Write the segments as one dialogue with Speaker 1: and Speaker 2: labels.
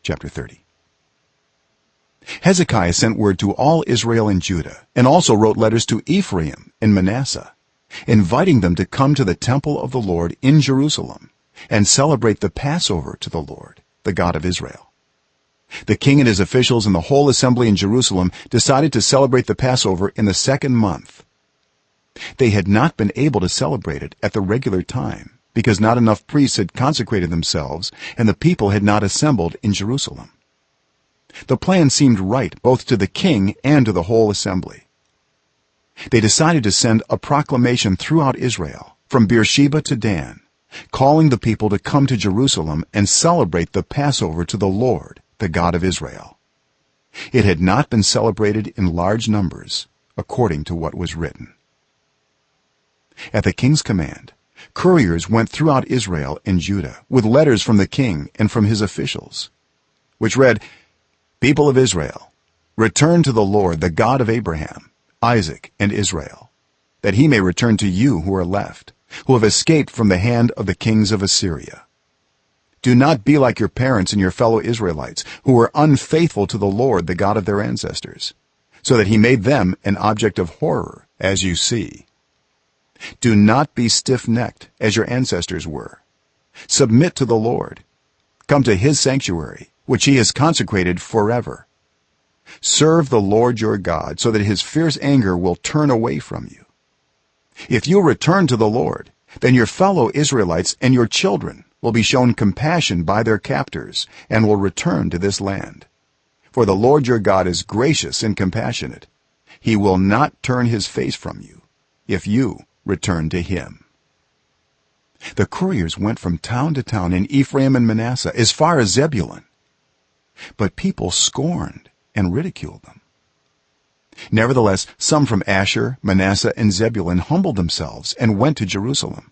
Speaker 1: chapter 30. Hezekiah sent word to all Israel and Judah, and also wrote letters to Ephraim and Manasseh, inviting them to come to the temple of the Lord in Jerusalem and celebrate the Passover to the Lord, the God of Israel. The king and his officials and the whole assembly in Jerusalem decided to celebrate the Passover in the second month. They had not been able to celebrate it at the regular time because not enough priests had consecrated themselves and the people had not assembled in Jerusalem. The plan seemed right both to the king and to the whole assembly. They decided to send a proclamation throughout Israel from Beersheba to Dan, calling the people to come to Jerusalem and celebrate the Passover to the Lord, the God of Israel. It had not been celebrated in large numbers according to what was written. At the king's command, couriers went throughout Israel and Judah with letters from the king and from his officials, which read, "People of Israel, return to the Lord, the God of Abraham, Isaac, and Israel, that he may return to you who are left, who have escaped from the hand of the kings of Assyria. Do not be like your parents and your fellow Israelites, who were unfaithful to the Lord, the God of their ancestors, so that he made them an object of horror, as you see. Do not be stiff-necked as your ancestors were. Submit to the Lord. Come to his sanctuary, which he has consecrated forever. Serve the Lord your God, so that his fierce anger will turn away from you. If you return to the Lord, then your fellow Israelites and your children will be shown compassion by their captors and will return to this land. For the Lord your God is gracious and compassionate. He will not turn his face from you if you return to him." The couriers went from town to town in Ephraim and Manasseh as far as Zebulun, but people scorned and ridiculed them. Nevertheless, some from Asher, Manasseh, and Zebulun humbled themselves and went to Jerusalem.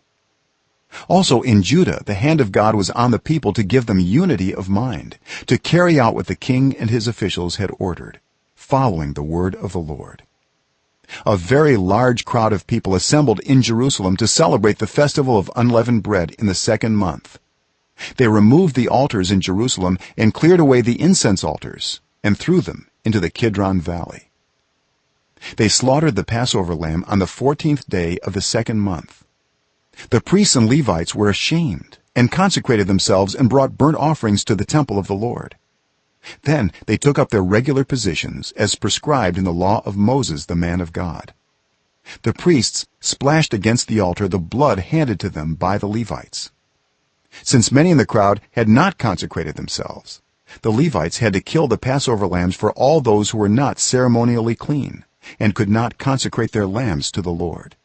Speaker 1: Also in Judah the hand of God was on the people to give them unity of mind, to carry out what the king and his officials had ordered, following the word of the Lord. A very large crowd of people assembled in Jerusalem to celebrate the festival of unleavened bread in the second month. They removed the altars in Jerusalem and cleared away the incense altars and threw them into the Kidron Valley. They slaughtered the Passover lamb on the 14th day of the second month. The priests and Levites were ashamed and consecrated themselves and brought burnt offerings to the temple of the Lord. Then they took up their regular positions as prescribed in the law of Moses, the man of God. The priests splashed against the altar the blood handed to them by the Levites. Since many in the crowd had not consecrated themselves, the Levites had to kill the Passover lambs for all those who were not ceremonially clean and could not consecrate their lambs to the Lord.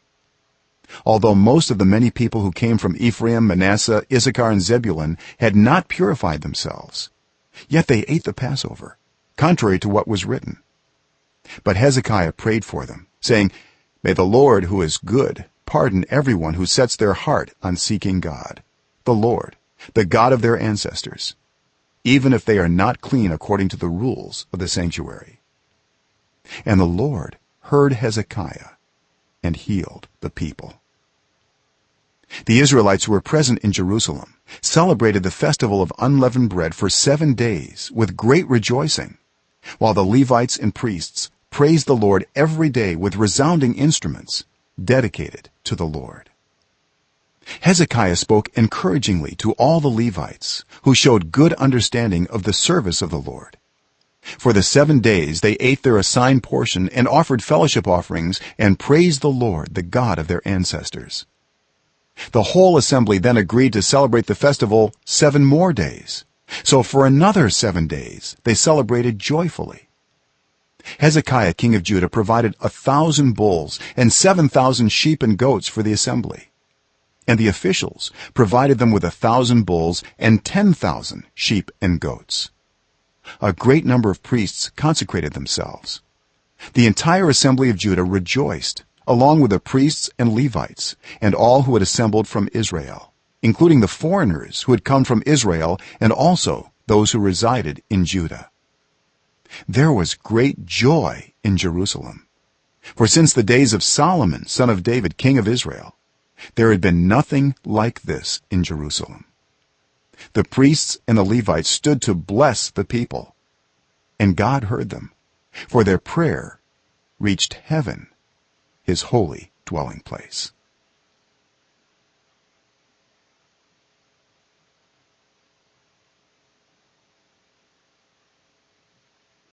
Speaker 1: Although most of the many people who came from Ephraim, Manasseh, Issachar, and Zebulun had not purified themselves, yet they ate the Passover, contrary to what was written. But Hezekiah prayed for them, saying, "May the Lord, who is good, pardon everyone who sets their heart on seeking God, the Lord, the God of their ancestors, even if they are not clean according to the rules of the sanctuary." And the Lord heard Hezekiah and healed the people. The Israelites who were present in Jerusalem celebrated the festival of unleavened bread for 7 days with great rejoicing, while the Levites and priests praised the Lord every day with resounding instruments dedicated to the Lord. Hezekiah spoke encouragingly to all the Levites, who showed good understanding of the service of the Lord. For the 7 days they ate their assigned portion and offered fellowship offerings and praised the Lord, the God of their ancestors. The whole assembly then agreed to celebrate the festival 7 more days. So for another 7 days they celebrated joyfully. Hezekiah, king of Judah, provided 1,000 bulls and 7,000 sheep and goats for the assembly, and the officials provided them with 1,000 bulls and 10,000 sheep and goats. A great number of priests consecrated themselves. The entire assembly of Judah rejoiced, along with the priests and Levites and all who had assembled from Israel, including the foreigners who had come from Israel and also those who resided in Judah. There was great joy in Jerusalem, for since the days of Solomon, son of David, king of Israel, there had been nothing like this in Jerusalem. the priests and the levites stood to bless the people, and God heard them, for their prayer reached heaven, his holy dwelling place.